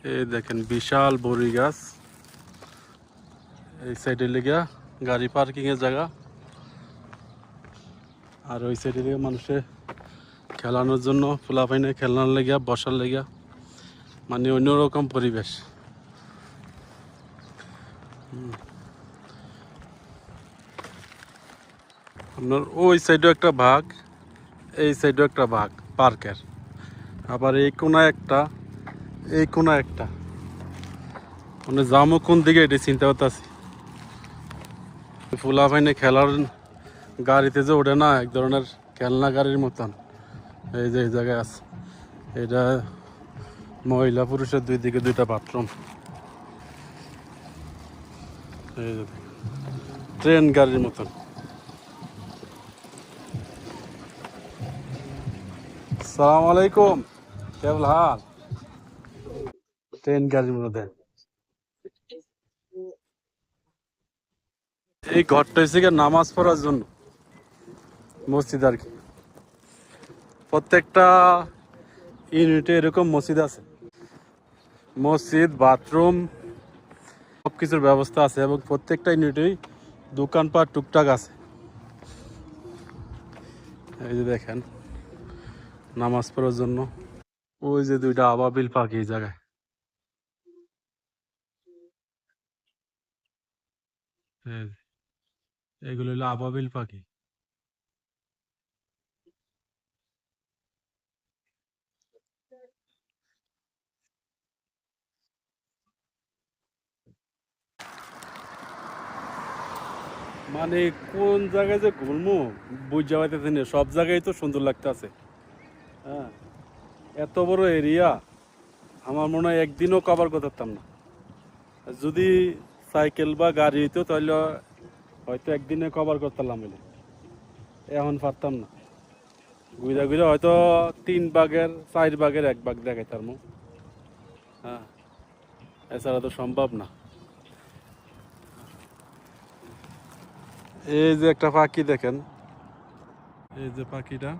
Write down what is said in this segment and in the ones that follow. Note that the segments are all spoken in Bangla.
এই দেখেন বিশাল বড়ি গাছ। এই সাইডে লেগে গাড়ি পার্কিং এর জায়গা, আর ওই সাইডে লেগে মানুষের খেলানোর জন্য ফুলাফাইনে খেলনার লেগে বসার লেগে, মানে অন্যরকম পরিবেশ। আপনার ওই সাইডেও একটা ভাগ, এই সাইডেও একটা ভাগ পার্কের, আবার এই কোনায় একটা, এই কোনায় একটা। মানে যাবো কোন দিকে এটি চিন্তা করতেছি। ফুলাফাইনে খেলার গাড়িতে যে ওঠে না, এক ধরনের খেলনা গাড়ির মতন, এই যে এই জায়গায় আছে। এটা মহিলা পুরুষের দুই দিকে দুইটা বাথরুম। এই যে ট্রেন গাড়ির মতন। সালাম আলাইকুম, কেবল হাল ট্রেন গাড়ির মধ্যে। এই ঘরটা হচ্ছে গিয়ে নামাজ পড়ার জন্য মসজিদ আর কি। প্রত্যেকটা ইউনিটে এরকম মসজিদ আছে, মসজিদ বাথরুম সব কিছুর ব্যবস্থা আছে, এবং প্রত্যেকটা ইউনিটেই দোকানপাট টুকটাক আছে। এই যে দেখেন নামাজ পড়ার জন্য। ওই যে দুইটা আবাবিল পাখি এই জায়গায়। এই যে, এগুলো হলো আবাবিল পাখি। মানে কোন জায়গায় যে ঘুরবো বুঝতে পারতেছি না, সব জায়গায় তো সুন্দর লাগতেছে। হ্যাঁ, এত বড় এরিয়া, আমার মনে হয় একদিনও কভার করতাম না। যদি সাইকেল বা গাড়ি হইতো তাহলে হয়তো একদিনে কভার করতাম, বলে এখন পারতাম না। ঘুরে ঘুরে হয়তো 3 ভাগের 4 ভাগের 1 ভাগ দেখাইতাম। হ্যাঁ, এছাড়া তো সম্ভব না। এই যে একটা পাখি দেখেন, এই যে পাখিটা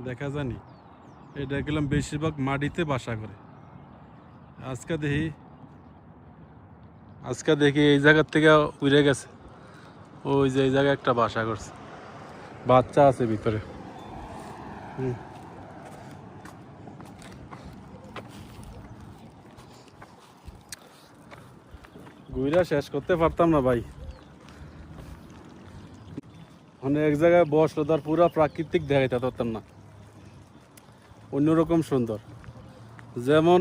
দেখা জানি, এটা গেলাম বেশিরভাগ মাটিতে বাসা করে। আজকে দেখি, আজকে দেখি এই জায়গার থেকে উড়ে গেছে। ওই যে এই জায়গায় একটা বাসা করছে, বাচ্চা আছে ভিতরে। ঘুরে শেষ করতে পারতাম না ভাই। মানে এক জায়গায় বসলো তার পুরা প্রাকৃতিক দেখাইতে পারতাম না, অন্যরকম সুন্দর। যেমন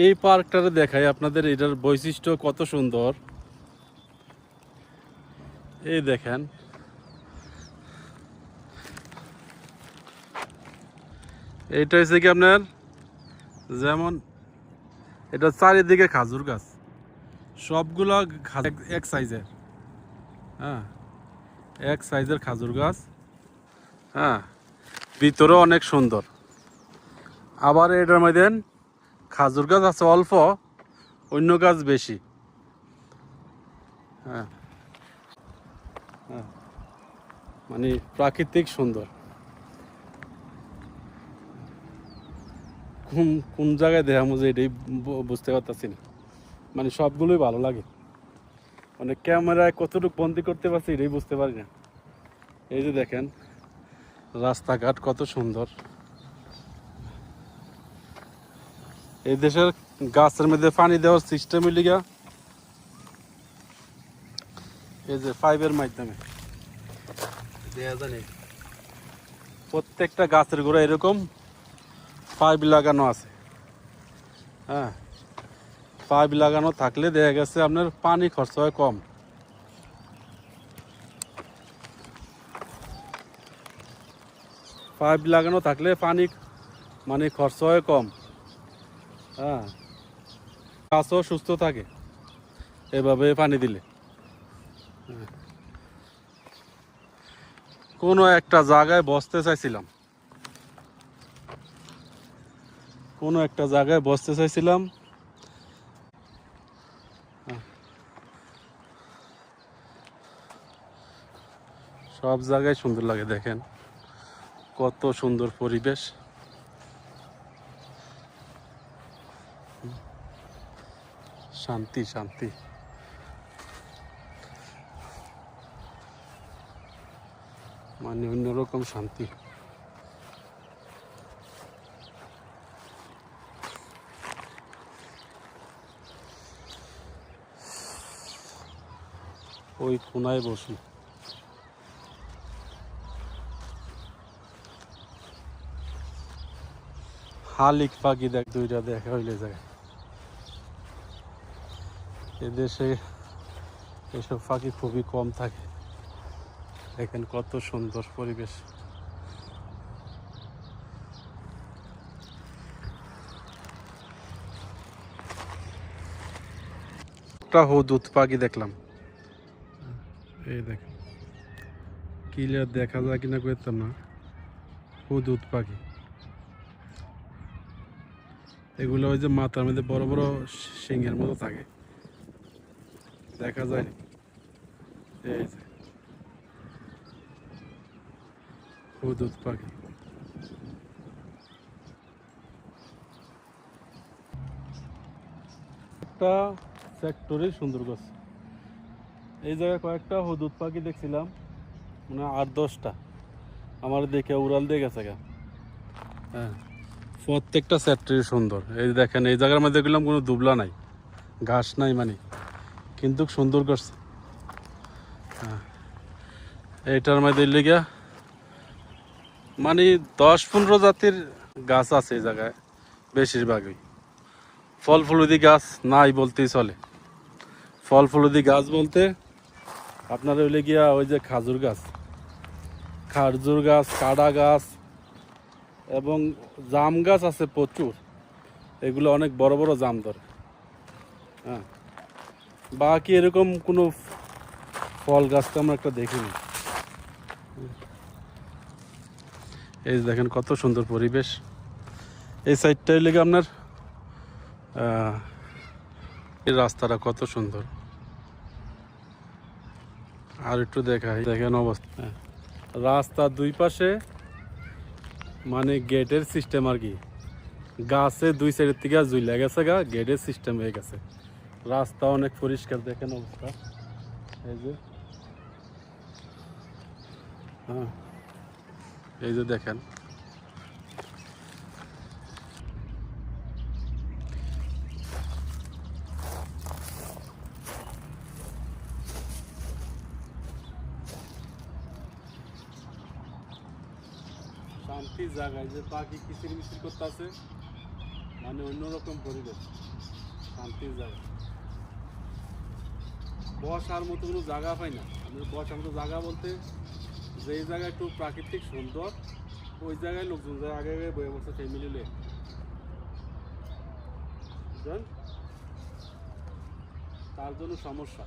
এই পার্কটারে দেখাই আপনাদের, এটার বৈশিষ্ট্য কত সুন্দর। এই দেখেন, এইটা হচ্ছে কি আপনার, যেমন এটা চারিদিকে খাজুর গাছ, সবগুলো এক সাইজের। হ্যাঁ, এক সাইজের খাজুর গাছ। হ্যাঁ, ভিতরে অনেক সুন্দর। আবার এটার মধ্যে খাজুর গাছ আছে অল্প, অন্য গাছ বেশি। হ্যাঁ, হ্যাঁ, মানে প্রাকৃতিক সুন্দর। কোন কোন জায়গায় দেখা মজা এটাই বুঝতে পারতাছি না। মানে সবগুলোই ভালো লাগে, মানে ক্যামেরায় কতটুকু বন্দি করতে পারছি এটাই বুঝতে পারি না। এই যে দেখেন রাস্তাঘাট কত সুন্দর। এই দেশের গাছের মধ্যে পানি দেওয়ার সিস্টেম লিগা এই যে পাইপের মাধ্যমে দেয়া জানি, প্রত্যেকটা গাছের গোড়া এরকম পাইপ লাগানো আছে। হ্যাঁ, পাইপ লাগানো থাকলে দেখা গেছে আপনার পানি খরচ হয় কম। পাইপ লাগানো থাকলে পানি মানে খরচ হয় কম। হ্যাঁ, গাছও সুস্থ থাকে এভাবে পানি দিলে। কোনো একটা জায়গায় বসতে চাইছিলাম, কোনো একটা জায়গায় বসতে চাইছিলাম। সব জায়গায় সুন্দর লাগে, দেখেন কত সুন্দর পরিবেশ। শান্তি শান্তি, মানে অন্যরকম শান্তি। ওই কোনায় বসি, শালিক পাখি দেখ, দুইটা দেখা হইলে জায়গায়। এদেশে এসব পাখি খুবই কম থাকে। দেখেন কত সুন্দর পরিবেশ। একটা হুদহুদ পাখি দেখলাম, এই দেখেন ক্লিয়ার দেখা যায় কিনা করতাম না। হুদহুদ পাখি এগুলো ওই যে মাথার মধ্যে বড় বড় শিঙের মতো থাকে, দেখা যায়। এই যে হুদহুদ পাখি। একটা সেক্টরেই সুন্দর গাছ। এই জায়গায় কয়েকটা হুদহুদ পাখি দেখছিলাম, মানে 8-10টা আমার দেখে উড়াল দিয়ে গেছে গা। হ্যাঁ, প্রত্যেকটা সেক্টরই সুন্দর। এই দেখেন এই জায়গার মধ্যে দেখলাম কোনো দুবলা নাই, ঘাস নাই, মানে কিন্তু সুন্দর করছে। হ্যাঁ, এইটার মধ্যে লেগে মানে 10-15 জাতির গাছ আছে এই জায়গায়। বেশিরভাগই ফল ফুলুদি গাছ নাই বলতেই চলে। ফল ফুলুদি গাছ বলতে আপনার হইলে গিয়া ওই যে খাজুর গাছ, কাড়া গাছ এবং জাম গাছ আছে প্রচুর। এগুলো অনেক বড় বড় জাম ধরে। হ্যাঁ, বাকি এরকম কোনো ফল গাছ তো আমরা একটা দেখিনি। এই দেখেন কত সুন্দর পরিবেশ। এই সাইডটাই লেগে আপনার এই রাস্তাটা কত সুন্দর। আর একটু দেখাই, দেখেন অবস্থা। হ্যাঁ, রাস্তার দুই পাশে মানে গেটের সিস্টেম আর কি, গাছে দুই সাইডের থেকে ঝুলে গেছে গা, গেটের সিস্টেম হয়ে গেছে। রাস্তা অনেক পরিষ্কার, দেখেন অবস্থা। এই যে হ্যাঁ, এই যে দেখেন শান্তির জায়গায় যে পাখি কিচির মিচির করতে আছে, মানে অন্যরকম পরিবেশ, শান্তির জায়গা। বসার মতো কোনো জায়গা পাই না। আমি বসার মতো জায়গা বলতে যেই জায়গা একটু প্রাকৃতিক সুন্দর, ওই জায়গায় লোকজন যায় আগে আগে বয়ে বসে ফ্যামিলি নিয়ে, বুঝলেন? তার জন্য সমস্যা।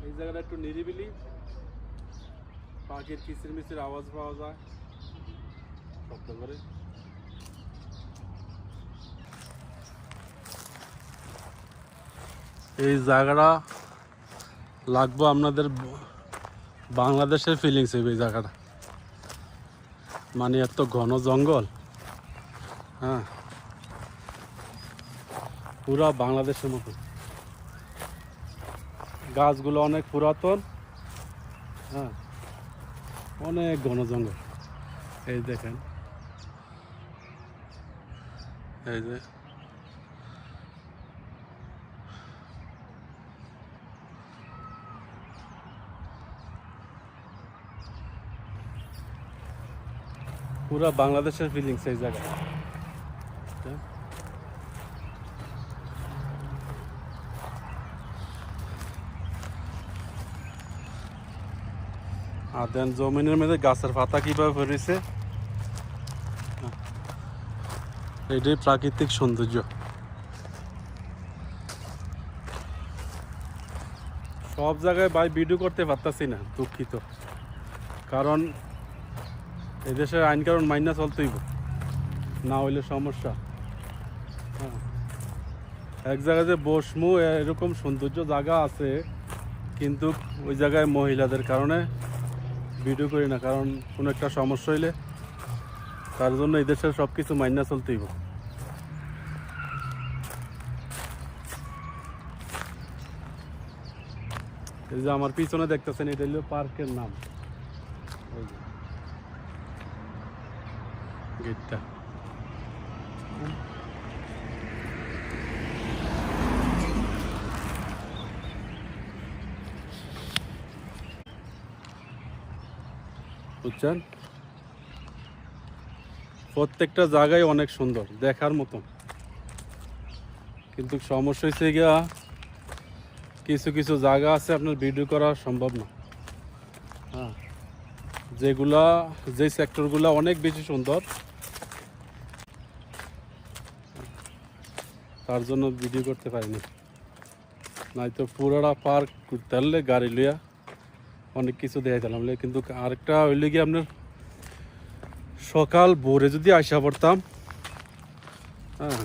এই জায়গাটা একটু নিরিবিলি, পাখির কিচির মিচির আওয়াজ পাওয়া যায় শব্দ করে। এই জায়গাটা লাগবো আপনাদের বাংলাদেশের ফিলিংস হবে এই জায়গাটা, মানে এত ঘন জঙ্গল। হ্যাঁ, পুরা বাংলাদেশের মতো। গাছগুলো অনেক পুরাতন। হ্যাঁ, অনেক ঘন জঙ্গল। এই দেখেন, এই যে পুরা বাংলাদেশের ফিলিংস এই জায়গা। আর দেন জমিনের মধ্যে গাছের পাতা কিভাবে ভরেছে, এটাই প্রাকৃতিক সৌন্দর্য। সব জায়গায় ভাই ভিডিও করতে পারতাছি না, দুঃখিত। কারণ এদেশের আইন কারণ মাইনা চলতেইব, না হইলে সমস্যা। হ্যাঁ, এক জায়গায় যে বসমু এরকম সৌন্দর্য জায়গা আছে, কিন্তু ওই জায়গায় মহিলাদের কারণে ভিডিও করি না। কারণ কোনো একটা সমস্যা হইলে তার জন্য এই দেশের সব কিছু মাইনা চলতেইব। এই যে আমার পিছনে দেখতেছেন, এটা হলো পার্কের নাম, ওই যে গেটটা। বুঝছেন, প্রত্যেকটা জায়গায় অনেক সুন্দর, দেখার মতন। কিন্তু সমস্যা হয়েছে গিয়া কিছু কিছু জায়গা আছে আপনার ভিডিও করা সম্ভব না। হ্যাঁ, যে সেক্টরগুলা অনেক বেশি সুন্দর, তার জন্য ভিডিও করতে পারিনি। নয়তো পুরোটা পার্ক ঘুরতে পারলে গাড়ি লইয়া অনেক কিছু দেখাই দিলাম। কিন্তু আরেকটা হইলে গিয়ে আপনার সকাল ভোরে যদি আসা পড়তাম, হ্যাঁ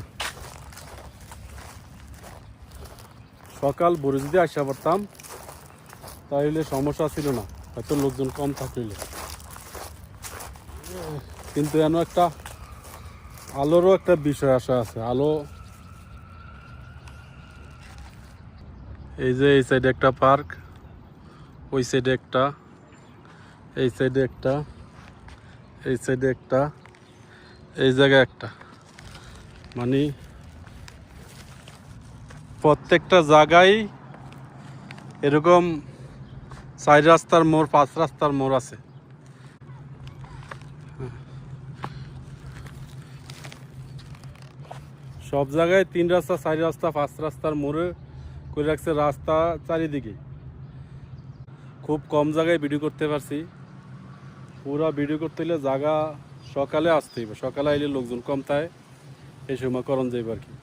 সকাল ভোরে যদি আসা পড়তাম তাহলে সমস্যা ছিল না, হয়তো লোকজন কম থাকলে। কিন্তু এমন একটা আলোরও একটা বিষয় আসা আছে। আলো, এই যে এই সাইডে একটা পার্ক, ওই সাইডে একটা, এই সাইডে একটা, এই সাইডে একটা, এই জায়গায় একটা, মানে প্রত্যেকটা জায়গায় এরকম 4 রাস্তার মোড়, 5 রাস্তার মোড় আছে। সব জায়গায় 3 রাস্তা, 4 রাস্তা, 5 রাস্তার মোড়ে করে রাখছে রাস্তা চারিদিকে। খুব কম জায়গায় ভিডিও করতে পারছি। পুরা ভিডিও করতে হলে জায়গা সকালে আসতে হবে, সকালে আইলে লোকজন কম থাকে, এই সময় করণ যাইব আর কি।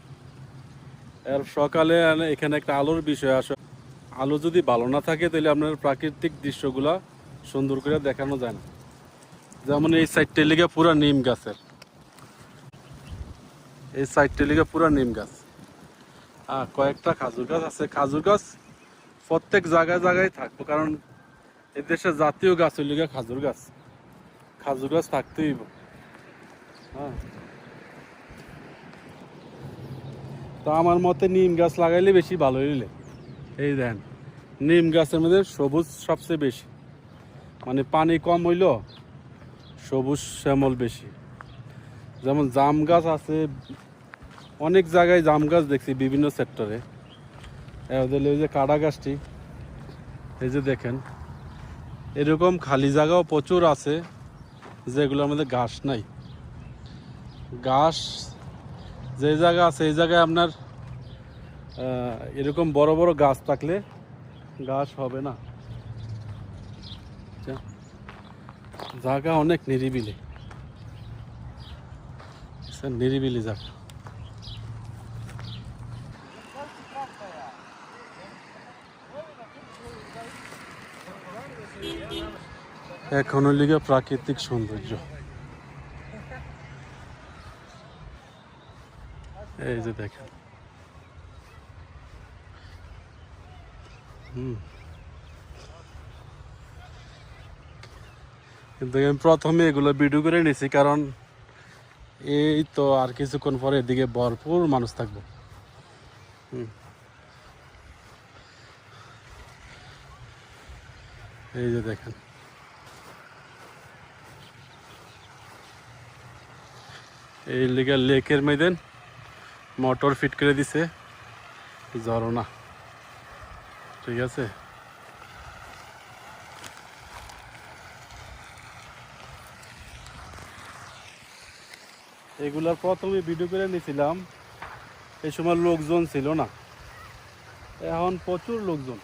আর সকালে এখানে একটা আলোর বিষয় আসে, আলো যদি ভালো না থাকে তাহলে আপনার প্রাকৃতিক দৃশ্যগুলা সুন্দর করে দেখানো যায় না। যেমন এই সাইডটা লিগে পুরা নিম গাছের, এই সাইডটা লিগে পুরা নিম গাছ, কয়েকটা খাজুর গাছ আছে। খাজুর গাছ প্রত্যেক জায়গায় জায়গায় থাকবো, কারণ এদেশের জাতীয় গাছ হইল গিয়ে খাজুর গাছ। খাজুর গাছ থাকতেই, হ্যাঁ। তো আমার মতে নিম গাছ লাগাইলে বেশি ভালো হইলে। এই দেন, নিম গাছের মধ্যে সবুজ সবচেয়ে বেশি, মানে পানি কম হইল, সবুজ শ্যামল বেশি। যেমন জাম গাছ আছে, অনেক জায়গায় জাম গাছ দেখছি বিভিন্ন সেক্টরে। ওই যে কাড়া গাছটি, এই যে দেখেন, এরকম খালি জায়গাও প্রচুর আছে যেগুলোর মধ্যে ঘাস নাই। ঘাস যে জায়গা আছে এই জায়গায় আপনার এরকম বড় বড় গাছ থাকলে ঘাস হবে না। জায়গা অনেক নিরিবিলি, নিরিবিলি জায়গা। এখন লিগে প্রাকৃতিক সৌন্দর্য, এই যে দেখেন। কিন্তু আমি প্রথমে এগুলো ভিডিও করে নিছি, কারণ এই তো আর কিছুক্ষণ পরে এদিকে ভরপুর মানুষ থাকবো। এই যে দেখেন, এই লিগে লেকের মধ্যে মোটর ফিট করে দিছে, ঝর্ণা, ঠিক আছে। এগুলার প্রথমে ভিডিও করে নিয়েছিলাম, এই সময় লোকজন ছিল না, এখন প্রচুর লোকজন।